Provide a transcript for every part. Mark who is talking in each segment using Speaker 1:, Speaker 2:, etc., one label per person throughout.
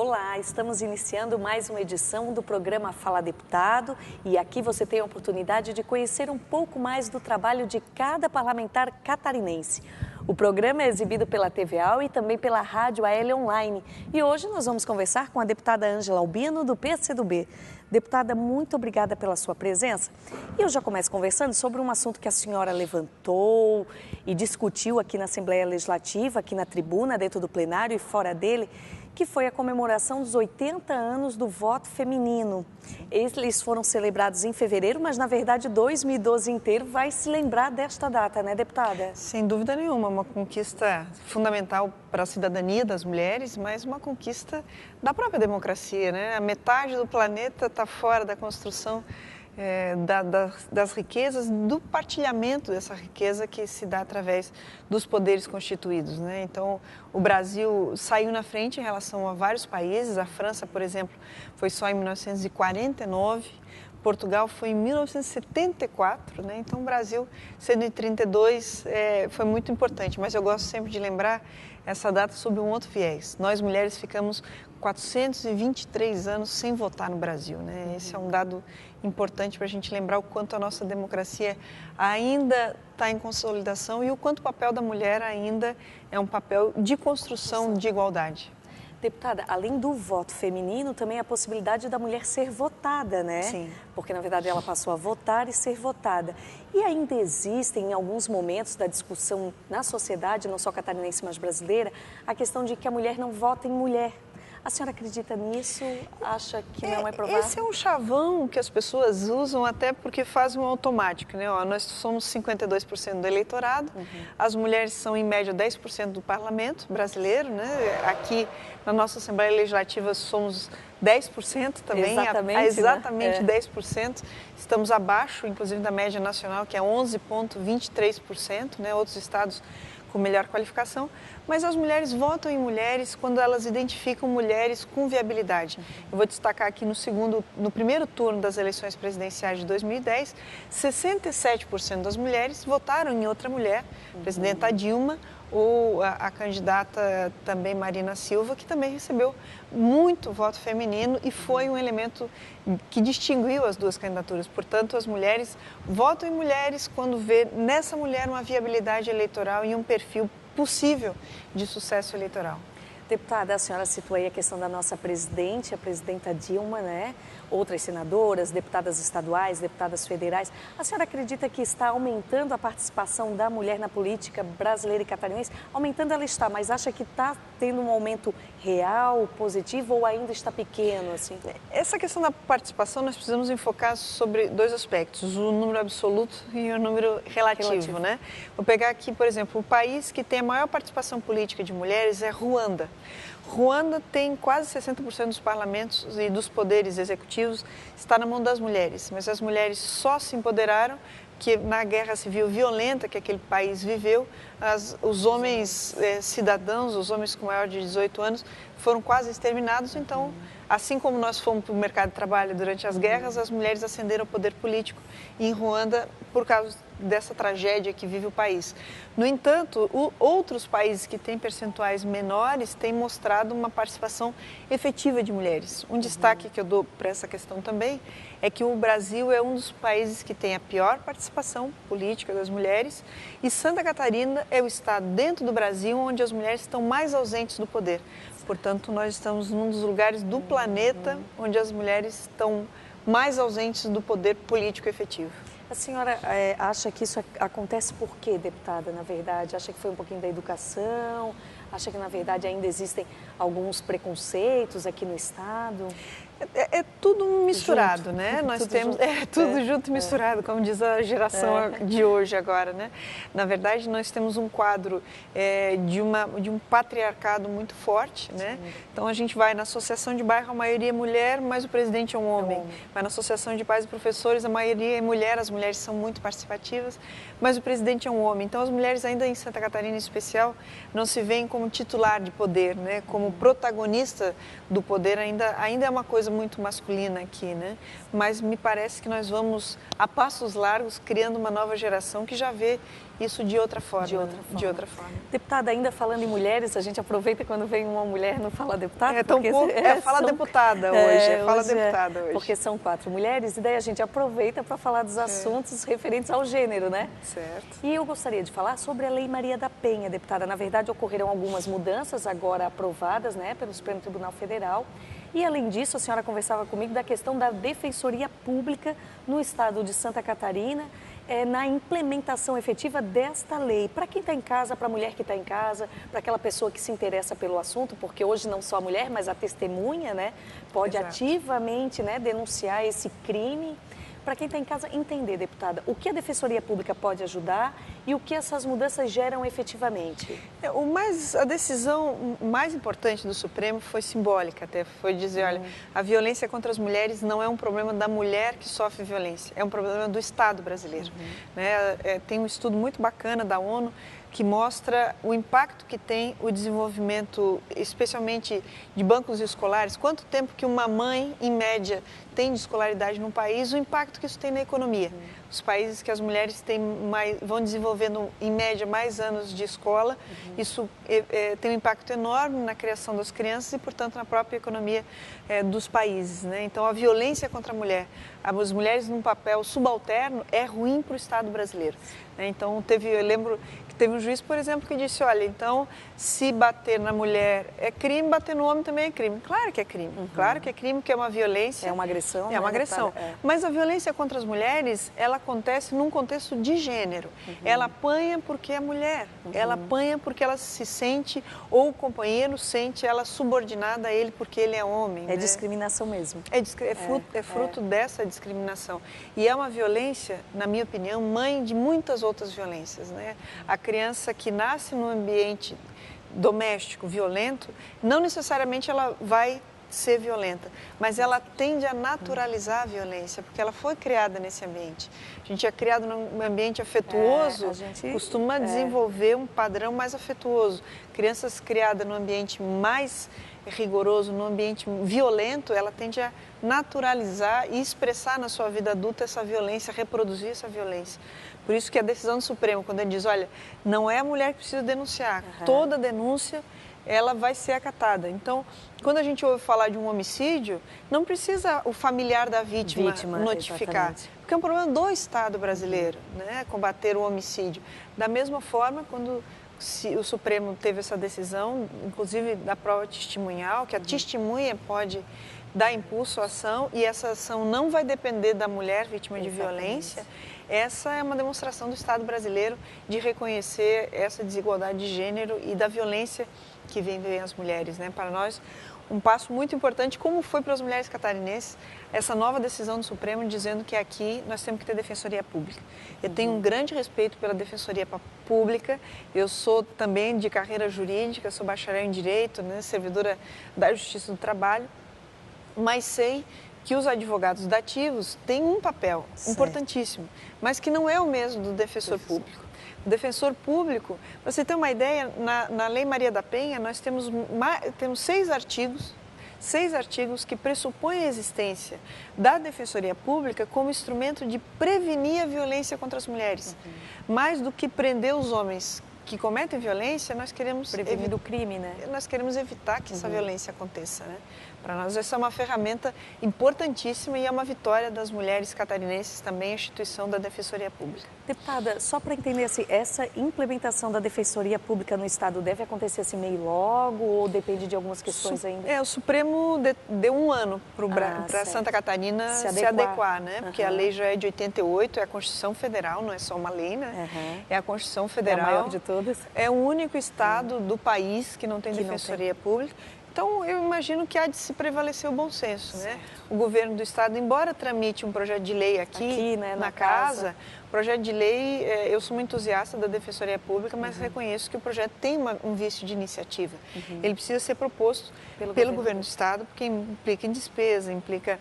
Speaker 1: Olá, estamos iniciando mais uma edição do programa Fala Deputado e aqui você tem a oportunidade de conhecer um pouco mais do trabalho de cada parlamentar catarinense. O programa é exibido pela TVAL e também pela Rádio AL Online. E hoje nós vamos conversar com a deputada Ângela Albino, do PCdoB. Deputada, muito obrigada pela sua presença. E eu já começo conversando sobre um assunto que a senhora levantou e discutiu aqui na Assembleia Legislativa, aqui na tribuna, dentro do plenário e fora dele, que foi a comemoração dos 80 anos do voto feminino. Eles foram celebrados em fevereiro, mas na verdade 2012 inteiro vai se lembrar desta data, né, deputada?
Speaker 2: Sem dúvida nenhuma, uma conquista fundamental para a cidadania das mulheres, mas uma conquista da própria democracia, né? A metade do planeta está fora da construção das riquezas, do partilhamento dessa riqueza que se dá através dos poderes constituídos, né? Então, o Brasil saiu na frente em relação a vários países. A França, por exemplo, foi só em 1949, Portugal foi em 1974, né? Então o Brasil, sendo em 32, foi muito importante, mas eu gosto sempre de lembrar essa data sob um outro viés. Nós, mulheres, ficamos 423 anos sem votar no Brasil, né? Esse é um dado importante para a gente lembrar o quanto a nossa democracia ainda está em consolidação e o quanto o papel da mulher ainda é um papel de construção de igualdade.
Speaker 1: Deputada, além do voto feminino, também a possibilidade da mulher ser votada, né?
Speaker 2: Sim.
Speaker 1: Porque, na verdade, ela passou a votar e ser votada. E ainda existem, em alguns momentos da discussão na sociedade, não só catarinense, mas brasileira, a questão de que a mulher não vota em mulher. A senhora acredita nisso? Acha que não é provável?
Speaker 2: Esse é um chavão que as pessoas usam até porque faz um automático, né? Nós somos 52% do eleitorado, as mulheres são em média 10% do parlamento brasileiro, né? Aqui na nossa Assembleia Legislativa somos 10% também, exatamente, né? 10%. Estamos abaixo, inclusive, da média nacional, que é 11,23%, né? Outros estados com melhor qualificação, mas as mulheres votam em mulheres quando elas identificam mulheres com viabilidade. Eu vou destacar aqui no primeiro turno das eleições presidenciais de 2010, 67% das mulheres votaram em outra mulher, a presidenta Dilma, ou a candidata também Marina Silva, que também recebeu muito voto feminino e foi um elemento que distinguiu as duas candidaturas. Portanto, as mulheres votam em mulheres quando vê nessa mulher uma viabilidade eleitoral e um perfil possível de sucesso eleitoral.
Speaker 1: Deputada, a senhora citou aí a questão da nossa presidente, a presidenta Dilma, né? Outras senadoras, deputadas estaduais, deputadas federais. A senhora acredita que está aumentando a participação da mulher na política brasileira e catarinense? Aumentando ela está, mas acha que está tendo um aumento real, positivo ou ainda está pequeno, assim?
Speaker 2: Essa questão da participação nós precisamos enfocar sobre dois aspectos, o número absoluto e o número relativo, né? Vou pegar aqui, por exemplo, o país que tem a maior participação política de mulheres é Ruanda. Ruanda tem quase 60% dos parlamentos e dos poderes executivos está na mão das mulheres, mas as mulheres só se empoderaram que na guerra civil violenta que aquele país viveu, os homens cidadãos, os homens com maior de 18 anos, foram quase exterminados. Então, assim como nós fomos para o mercado de trabalho durante as guerras, as mulheres ascenderam ao poder político em Ruanda por causa dessa tragédia que vive o país. No entanto, outros países que têm percentuais menores têm mostrado uma participação efetiva de mulheres. Um destaque que eu dou para essa questão também é que o Brasil é um dos países que tem a pior participação política das mulheres e Santa Catarina é o estado dentro do Brasil onde as mulheres estão mais ausentes do poder. Portanto, nós estamos num dos lugares do planeta onde as mulheres estão mais ausentes do poder político efetivo.
Speaker 1: A senhora acha que isso acontece por quê, deputada, na verdade? Acha que foi um pouquinho da educação? Acha que, na verdade, ainda existem alguns preconceitos aqui no estado?
Speaker 2: É tudo misturado, né? Nós
Speaker 1: tudo
Speaker 2: temos
Speaker 1: junto.
Speaker 2: tudo junto e misturado, como diz a geração de hoje agora, né? Na verdade, nós temos um quadro de um patriarcado muito forte, né?
Speaker 1: Sim.
Speaker 2: Então a gente vai na associação de bairro, a maioria é mulher, mas o presidente é um homem. Vai na associação de pais e professores, a maioria é mulher, as mulheres são muito participativas, mas o presidente é um homem. Então as mulheres ainda em Santa Catarina em especial não se veem como titular de poder, né? Como protagonista do poder, ainda é uma coisa coisa muito masculina aqui, né? Mas me parece que nós vamos, a passos largos, criando uma nova geração que já vê isso de outra forma. De outra forma.
Speaker 1: Deputada, ainda falando em mulheres, a gente aproveita quando vem uma mulher no Fala Deputada.
Speaker 2: Fala Deputada hoje, Fala Deputada hoje.
Speaker 1: Porque são 4 mulheres e daí a gente aproveita para falar dos assuntos referentes ao gênero, né?
Speaker 2: Certo.
Speaker 1: E eu gostaria de falar sobre a Lei Maria da Penha, deputada. Na verdade, ocorreram algumas mudanças agora aprovadas, né, pelo Supremo Tribunal Federal. E, além disso, a senhora conversava comigo da questão da Defensoria Pública no estado de Santa Catarina, na implementação efetiva desta lei. Para quem está em casa, para a mulher que está em casa, para aquela pessoa que se interessa pelo assunto, porque hoje não só a mulher, mas a testemunha, né, pode ativamente, né, denunciar esse crime. Para quem está em casa entender, deputada, o que a Defensoria Pública pode ajudar e o que essas mudanças geram efetivamente?
Speaker 2: A decisão mais importante do Supremo foi simbólica, até foi dizer, olha, a violência contra as mulheres não é um problema da mulher que sofre violência, é um problema do Estado brasileiro. Né? Tem um estudo muito bacana da ONU que mostra o impacto que tem o desenvolvimento, especialmente de bancos escolares, quanto tempo que uma mãe, em média, tem de escolaridade no país, o impacto que isso tem na economia. Os países que as mulheres vão desenvolvendo, em média, mais anos de escola, isso tem um impacto enorme na criação das crianças e, portanto, na própria economia dos países. Né? Então, a violência contra a mulher, as mulheres num papel subalterno, é ruim para o Estado brasileiro. Né? Então, eu lembro que teve um juiz, por exemplo, que disse, olha, então, se bater na mulher é crime, bater no homem também é crime. Claro que é crime, claro que é crime, porque é uma violência.
Speaker 1: É uma agressão.
Speaker 2: É uma agressão. Mas a violência contra as mulheres, ela acontece num contexto de gênero. Ela apanha porque é mulher. Ela apanha porque ela se sente, ou o companheiro sente ela subordinada a ele porque ele é homem.
Speaker 1: É discriminação mesmo.
Speaker 2: É fruto dessa discriminação. E é uma violência, na minha opinião, mãe de muitas outras violências. Né? A criança que nasce num ambiente doméstico violento, não necessariamente ela vai ser violenta, mas ela tende a naturalizar a violência, porque ela foi criada nesse ambiente. A gente é criado num ambiente afetuoso, costuma desenvolver um padrão mais afetuoso. Crianças criadas num ambiente mais rigoroso, num ambiente violento, ela tende a naturalizar e expressar na sua vida adulta essa violência, reproduzir essa violência. Por isso que a decisão do Supremo, quando ele diz, olha, não é a mulher que precisa denunciar, toda denúncia ela vai ser acatada. Então, quando a gente ouve falar de um homicídio, não precisa o familiar da vítima notificar, porque é um problema do Estado brasileiro, né, combater o homicídio. Da mesma forma, quando o Supremo teve essa decisão, inclusive da prova testemunhal, que a testemunha pode dar impulso à ação e essa ação não vai depender da mulher vítima de violência, essa é uma demonstração do Estado brasileiro de reconhecer essa desigualdade de gênero e da violência que vivem as mulheres. Né? Para nós, um passo muito importante, como foi para as mulheres catarinenses, essa nova decisão do Supremo dizendo que aqui nós temos que ter defensoria pública. Eu tenho um grande respeito pela defensoria pública, eu sou também de carreira jurídica, sou bacharel em Direito, né? Servidora da Justiça do Trabalho, mas sei que os advogados dativos têm um papel importantíssimo, mas que não é o mesmo do defensor público. O defensor público, para você ter uma ideia, na Lei Maria da Penha nós temos 6 artigos que pressupõem a existência da Defensoria Pública como instrumento de prevenir a violência contra as mulheres. Mais do que prender os homens que cometem violência, nós queremos
Speaker 1: prevenir o crime, né?
Speaker 2: Nós queremos evitar que essa violência aconteça, né? Para nós essa é uma ferramenta importantíssima e é uma vitória das mulheres catarinenses também, a instituição da Defensoria Pública.
Speaker 1: Deputada, só para entender assim, essa implementação da Defensoria Pública no Estado deve acontecer assim meio logo ou depende de algumas questões ainda?
Speaker 2: O Supremo deu um ano para Santa Catarina se adequar, né? Porque a lei já é de 88, é a Constituição Federal, não é só uma lei, né? É a Constituição Federal.
Speaker 1: É a maior de todas.
Speaker 2: É o único estado do país que não tem Defensoria Pública. Então, eu imagino que há de se prevalecer o bom senso, né? O governo do estado, embora tramite um projeto de lei aqui né, na casa, projeto de lei, eu sou muito entusiasta da Defensoria Pública, mas reconheço que o projeto tem um vício de iniciativa. Ele precisa ser proposto pelo governo do estado, porque implica em despesa, implica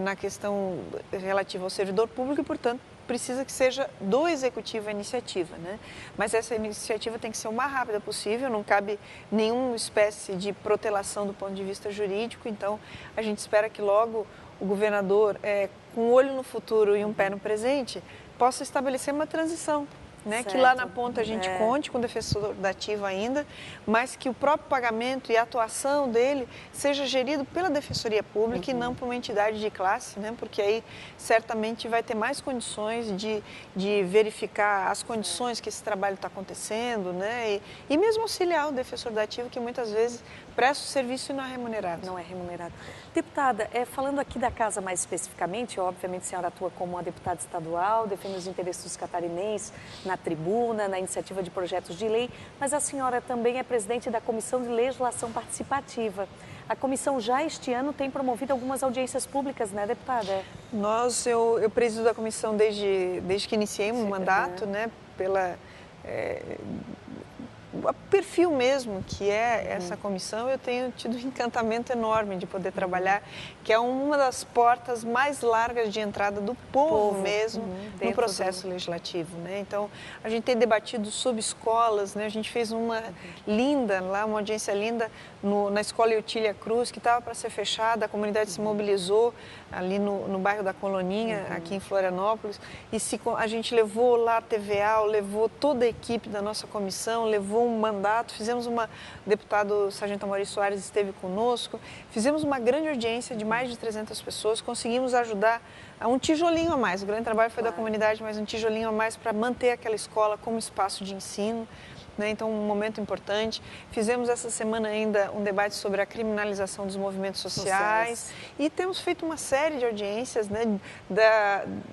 Speaker 2: na questão relativa ao servidor público e, portanto, precisa que seja do Executivo a iniciativa, né? Mas essa iniciativa tem que ser o mais rápida possível, não cabe nenhuma espécie de protelação do ponto de vista jurídico, então a gente espera que logo o governador, com um olho no futuro e um pé no presente, possa estabelecer uma transição. Né, que lá na ponta a gente conte com o defensor da ativa ainda, mas que o próprio pagamento e a atuação dele seja gerido pela Defensoria Pública e não por uma entidade de classe, né, porque aí certamente vai ter mais condições de verificar as condições que esse trabalho está acontecendo, né, e mesmo auxiliar o defensor da ativa, que muitas vezes presta o serviço e não é remunerado.
Speaker 1: Não é remunerado. Deputada, falando aqui da casa mais especificamente, obviamente a senhora atua como uma deputada estadual, defende os interesses dos catarinenses na tribuna, na iniciativa de projetos de lei, mas a senhora também é presidente da Comissão de Legislação Participativa. A comissão já este ano tem promovido algumas audiências públicas, né, deputada?
Speaker 2: Eu presido a comissão desde que iniciei o mandato, né, pela... o perfil mesmo que é essa comissão, eu tenho tido um encantamento enorme de poder trabalhar, que é uma das portas mais largas de entrada do povo mesmo no processo legislativo, né? Então, a gente tem debatido sobre escolas, né? A gente fez uma linda, lá uma audiência linda na escola Eutília Cruz, que estava para ser fechada, a comunidade se mobilizou ali no bairro da Coloninha, aqui em Florianópolis, e a gente levou lá a TVA, levou toda a equipe da nossa comissão, levou um mandato, o deputado Sargento Amaury Soares esteve conosco, fizemos uma grande audiência de mais de 300 pessoas, conseguimos ajudar a um tijolinho a mais, o grande trabalho foi da comunidade, mas um tijolinho a mais para manter aquela escola como espaço de ensino. Então, um momento importante. Fizemos essa semana ainda um debate sobre a criminalização dos movimentos sociais e temos feito uma série de audiências, né,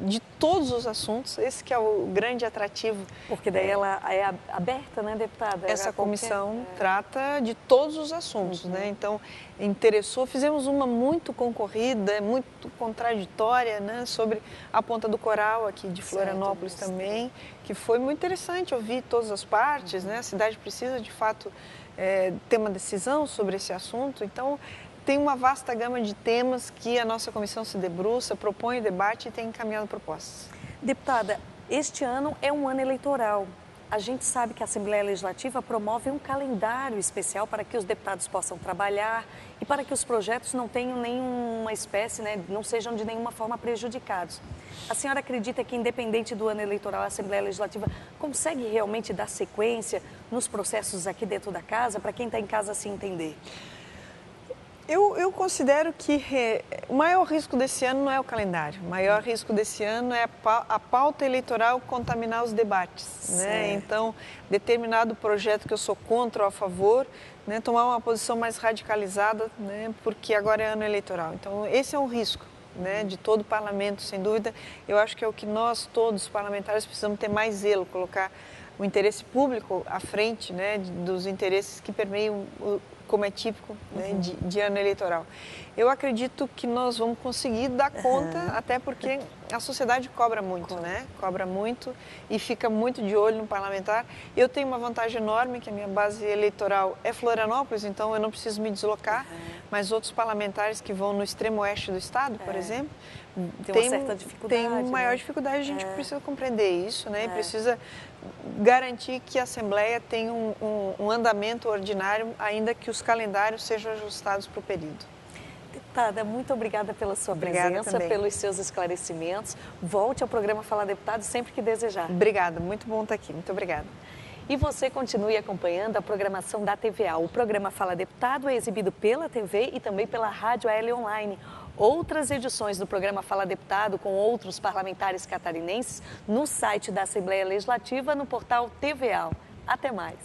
Speaker 2: de todos os assuntos, esse que é o grande atrativo.
Speaker 1: Porque daí ela é aberta, né, deputada?
Speaker 2: Essa comissão trata de todos os assuntos, né? Então, fizemos uma muito concorrida, muito contraditória, né, sobre a Ponta do Coral aqui de Florianópolis também, que foi muito interessante ouvir todas as partes, né? A cidade precisa, de fato, ter uma decisão sobre esse assunto. Então, tem uma vasta gama de temas que a nossa comissão se debruça, propõe debate e tem encaminhado propostas.
Speaker 1: Deputada, este ano é um ano eleitoral. A gente sabe que a Assembleia Legislativa promove um calendário especial para que os deputados possam trabalhar e para que os projetos não tenham nenhuma espécie, né, não sejam de nenhuma forma prejudicados. A senhora acredita que, independente do ano eleitoral, a Assembleia Legislativa consegue realmente dar sequência nos processos aqui dentro da casa, para quem está em casa se entender?
Speaker 2: Eu considero que o maior risco desse ano não é o calendário. O maior risco desse ano é a pauta eleitoral contaminar os debates, né? Então, determinado projeto que eu sou contra ou a favor, né, tomar uma posição mais radicalizada, né, porque agora é ano eleitoral. Então, esse é um risco, né, de todo o parlamento, sem dúvida. Eu acho que é o que nós, todos os parlamentares, precisamos ter mais zelo, colocar o interesse público à frente, né, dos interesses que permeiam como é típico, né, de ano eleitoral. Eu acredito que nós vamos conseguir dar conta, até porque a sociedade cobra muito, né? Cobra muito e fica muito de olho no parlamentar. Eu tenho uma vantagem enorme, que a minha base eleitoral é Florianópolis, então eu não preciso me deslocar, mas outros parlamentares que vão no extremo oeste do estado, por exemplo,
Speaker 1: tem uma certa dificuldade.
Speaker 2: Tem uma maior dificuldade, a gente precisa compreender isso, né? Precisa garantir que a Assembleia tenha um andamento ordinário, ainda que os calendários sejam ajustados para o período.
Speaker 1: Deputada, muito obrigada pela sua presença, pelos seus esclarecimentos. Volte ao programa Fala Deputado sempre que desejar.
Speaker 2: Obrigada, muito bom estar aqui. Muito obrigada.
Speaker 1: E você continue acompanhando a programação da TVA. O programa Fala Deputado é exibido pela TV e também pela Rádio AL Online. Outras edições do programa Fala Deputado com outros parlamentares catarinenses no site da Assembleia Legislativa, no portal TVA. Até mais.